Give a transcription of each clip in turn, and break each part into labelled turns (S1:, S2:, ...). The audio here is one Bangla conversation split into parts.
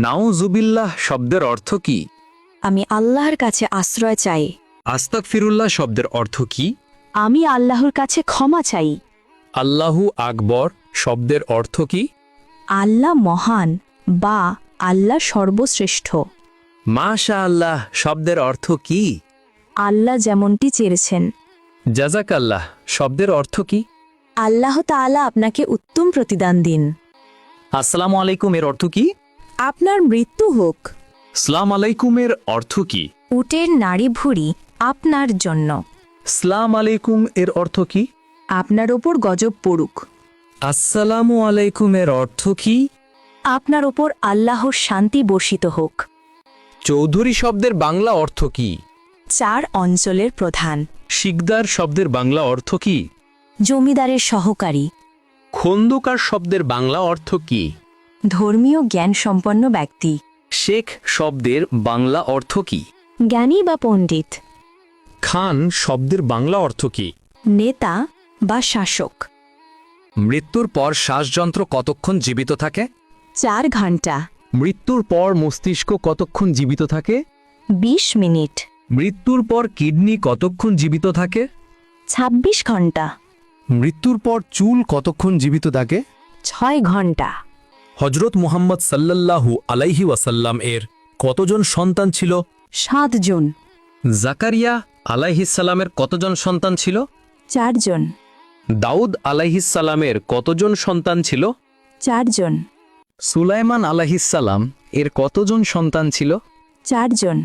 S1: নাউজুবিল্লাহ শব্দের অর্থ কি?
S2: আমি আল্লাহর কাছে আশ্রয় চাই।
S1: আস্তাগফিরুল্লাহ শব্দের অর্থ কি?
S2: আমি আল্লাহর কাছে ক্ষমা চাই।
S1: আল্লাহু আকবর শব্দের অর্থ কি?
S2: আল্লাহ মহান বা আল্লাহ সর্বশ্রেষ্ঠ।
S1: মাশা আল্লাহ শব্দের অর্থ কি?
S2: আল্লাহ যেমনটি চেয়েছেন।
S1: জাযাকাল্লাহ শব্দের অর্থ কি?
S2: আল্লাহ তাআলা আপনাকে উত্তম প্রতিদান দিন।
S1: আসসালামু আলাইকুম এর অর্থ কি?
S2: আপনার মৃত্যু হোক।
S1: সালাম আলাইকুমের অর্থ কি?
S2: উটের নাড়ি ভুঁড়ি আপনার জন্য।
S1: সালাম আলাইকুম এর অর্থ কি?
S2: আপনার ওপর গজব পড়ুক।
S1: আসসালামু আলাইকুম এর অর্থ কি?
S2: আপনার ওপর আল্লাহর শান্তি বর্ষিত হোক।
S1: চৌধুরী শব্দের বাংলা অর্থ কি?
S2: 4 অঞ্চলের প্রধান।
S1: শিকদার শব্দের বাংলা অর্থ কি?
S2: জমিদারের সহকারী।
S1: খন্দকার শব্দের বাংলা অর্থ কি?
S2: ধর্মীয় জ্ঞান সম্পন্ন ব্যক্তি।
S1: শেখ শব্দের বাংলা অর্থ কি?
S2: জ্ঞানী বা পণ্ডিত।
S1: খান শব্দের বাংলা অর্থ কি?
S2: নেতা বা শাসক।
S1: মৃত্যুর পর শ্বাসযন্ত্র কতক্ষণ জীবিত থাকে?
S2: 4 ঘন্টা।
S1: মৃত্যুর পর মস্তিষ্ক কতক্ষণ জীবিত থাকে?
S2: 20 মিনিট।
S1: মৃত্যুর পর কিডনি কতক্ষণ জীবিত থাকে?
S2: 26 ঘন্টা।
S1: মৃত্যুর পর চুল কতক্ষণ জীবিত থাকে?
S2: 6 ঘন্টা।
S1: হজরত মুহাম্মদ সাল্লাল্লাহু আলাইহি ওয়াসাল্লাম এর কতজন সন্তান ছিল?
S2: 7 জন।
S1: জাকারিয়া আলাইহিসসালামের কতজন সন্তান ছিল?
S2: 4 জন।
S1: দাউদ আলাইহিসসালামের কতজন সন্তান ছিল?
S2: 4 জন।
S1: সুলাইমান আলাইহিসসালাম এর কতজন সন্তান ছিল?
S2: 4 জন।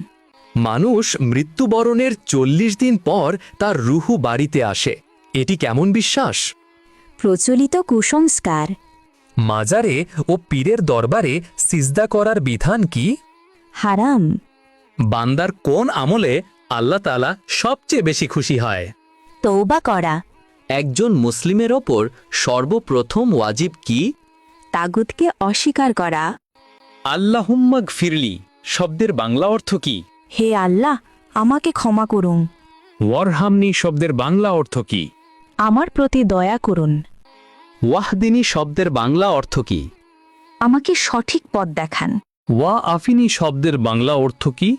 S1: মানুষ মৃত্যুবরণের 40 দিন পর তার রুহু বাড়িতে আসে, এটি কেমন বিশ্বাস?
S2: প্রচলিত কুসংস্কার।
S1: মাজারে ও পীরের দরবারে সিজদা করার বিধান কি?
S2: হারাম।
S1: বান্দার কোন আমলে আল্লাহ তাআলা সবচেয়ে বেশি খুশি হয়?
S2: তওবা করা।
S1: একজন মুসলিমের ওপর সর্বপ্রথম ওয়াজিব কি?
S2: তাগুতকে অস্বীকার করা।
S1: আল্লাহুম্মা গফিরলি শব্দের বাংলা অর্থ কি?
S2: হে আল্লাহ, আমাকে ক্ষমা করুন।
S1: ওয়ারহামনি শব্দের বাংলা অর্থ কি?
S2: আমার প্রতি দয়া করুন।
S1: ওয়াহদিনী শব্দের বাংলা অর্থ কি?
S2: আমাকে সঠিক পথ দেখান।
S1: ওয়া আফিনী শব্দের বাংলা অর্থ কি?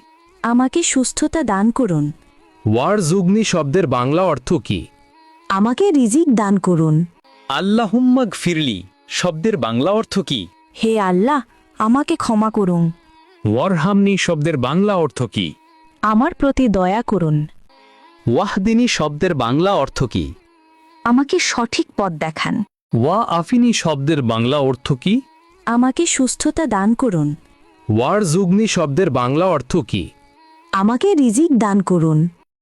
S2: আমাকে সুস্থতা দান করুন।
S1: ওয়ারজুগনি শব্দের বাংলা অর্থ কি?
S2: আমাকে রিজিক দান করুন।
S1: আল্লাহুম্মা গফিরলি শব্দের বাংলা অর্থ কি?
S2: হে আল্লাহ, আমাকে ক্ষমা করুন।
S1: ওয়ারহামনি শব্দের বাংলা অর্থ কি?
S2: আমার প্রতি দয়া করুন।
S1: ওয়াহদিনী শব্দের বাংলা অর্থ কি?
S2: আমাকে সঠিক পথ দেখান।
S1: ওয়া আফিনী শব্দের বাংলা অর্থ কি?
S2: আমাকে সুস্থতা দান করুন।
S1: ওয়ারজুগনি শব্দের বাংলা অর্থ কি?
S2: আমাকে রিজিক দান করুন।